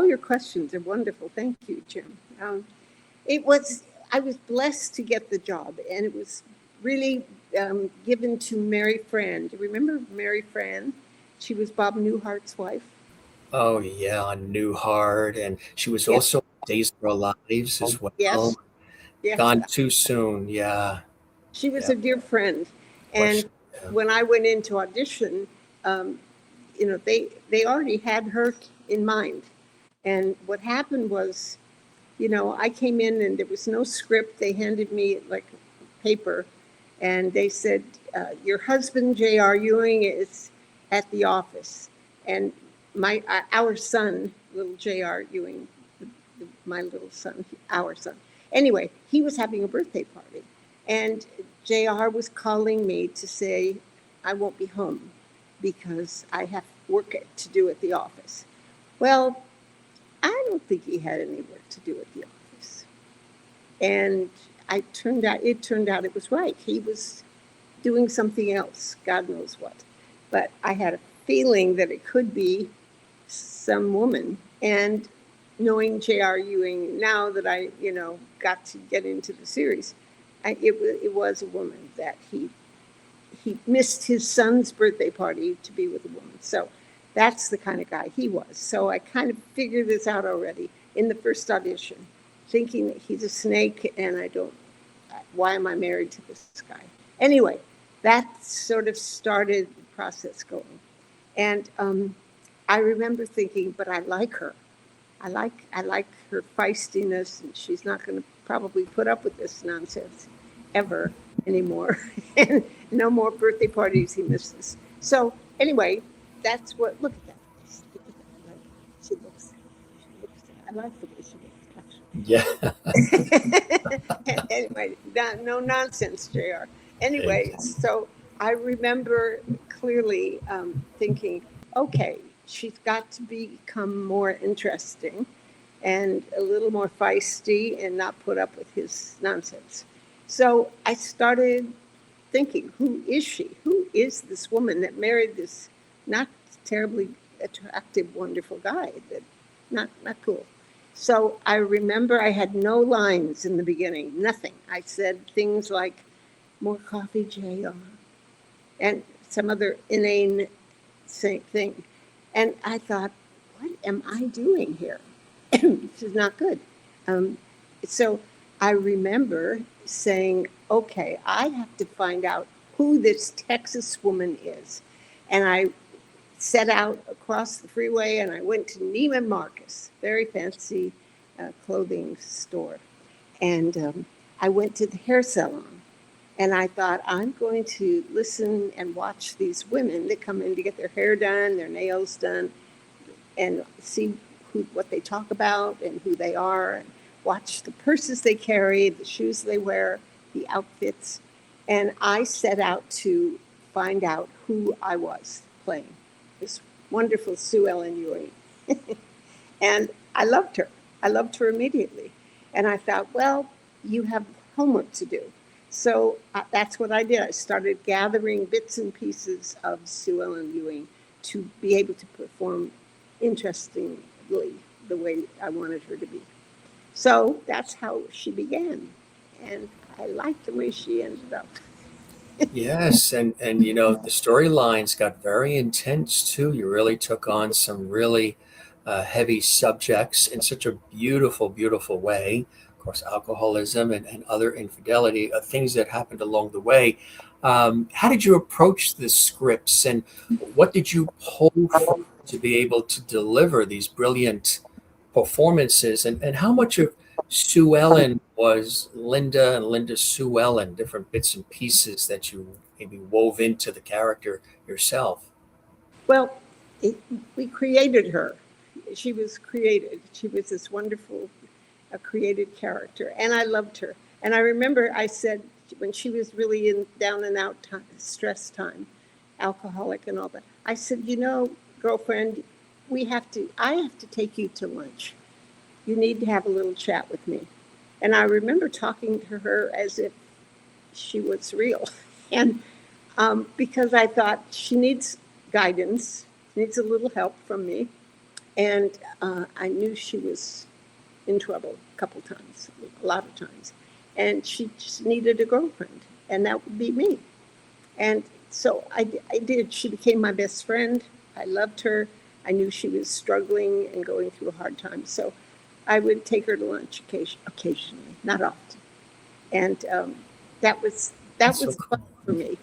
your questions are wonderful. Thank you, Jim. It was, I was blessed to get the job, and it was really given to Mary Fran. Do you remember Mary Fran? She was Bob Newhart's wife. Oh yeah, Newhart, and she was Yes, also Days of Our Lives as yes, well. yes. Gone too soon. Yeah, She was yeah. a dear friend. Was And when I went into audition, um, they already had her in mind. And what happened was, I came in and there was no script. They handed me like paper, and they said, "Your husband, J.R. Ewing, is at the office," and our son, little J.R. Ewing, my little son, our son. Anyway, he was having a birthday party, and J.R. was calling me to say, "I won't be home because I have work to do at the office." Well, I don't think he had any work to do at the office. And it turned out it was right. He was doing something else, God knows what. But I had a feeling that it could be some woman. And knowing J.R. Ewing, now that I, got to get into the series, it was a woman that he missed his son's birthday party to be with a woman. So that's the kind of guy he was. So I kind of figured this out already in the first audition, thinking that he's a snake and I don't, why am I married to this guy? Anyway, that sort of started the process going. And I remember thinking, but I like her. I like her feistiness, and she's not going to probably put up with this nonsense ever anymore. And no more birthday parties he misses. So anyway, that's what. Look at that. Look at that. Like, she looks. She looks. I like the way she yeah. looks. Actually. Anyway, no nonsense, Jr. Anyway, Exactly. so I remember clearly thinking, okay, she's got to become more interesting and a little more feisty and not put up with his nonsense. So I started thinking, who is she? Who is this woman that married this not terribly attractive, wonderful guy? That not cool. So I remember I had no lines in the beginning, nothing. I said things like, "More coffee, J.R." and some other inane thing. And I thought, what am I doing here? This is not good. Um, so I remember saying, okay, I have to find out who this Texas woman is. And I set out across the freeway and I went to Neiman Marcus, very fancy clothing store. And I went to the hair salon. And I thought, I'm going to listen and watch these women that come in to get their hair done, their nails done, and see what they talk about and who they are, and watch the purses they carry, the shoes they wear, the outfits. And I set out to find out who I was playing, this wonderful Sue Ellen Ewing. And I loved her. I loved her immediately. And I thought, well, you have homework to do. So that's what I did. I started gathering bits and pieces of Sue Ellen Ewing to be able to perform interestingly the way I wanted her to be. So that's how she began. And I liked the way she ended up. Yes, and the storylines got very intense too. You really took on some really heavy subjects in such a beautiful, beautiful way. Of course, alcoholism and other infidelity, things that happened along the way. How did you approach the scripts, and what did you pull from to be able to deliver these brilliant performances? And how much of Sue Ellen was Linda and Linda Sue Ellen, different bits and pieces that you maybe wove into the character yourself? Well, it, we created her. She was created. She was this wonderful, created character, and I loved her. And I remember I said when she was really in down and out time, stress time, alcoholic and all that. I said, girlfriend, we have to. I have to take you to lunch. You need to have a little chat with me. And I remember talking to her as if she was real, and because I thought she needs guidance, needs a little help from me. And I knew she was in trouble a couple times, a lot of times. And she just needed a girlfriend, and that would be me. And so I did. She became my best friend. I loved her. I knew she was struggling and going through a hard time. So I would take her to lunch occasionally, not often. And that was That's so fun cool. for me.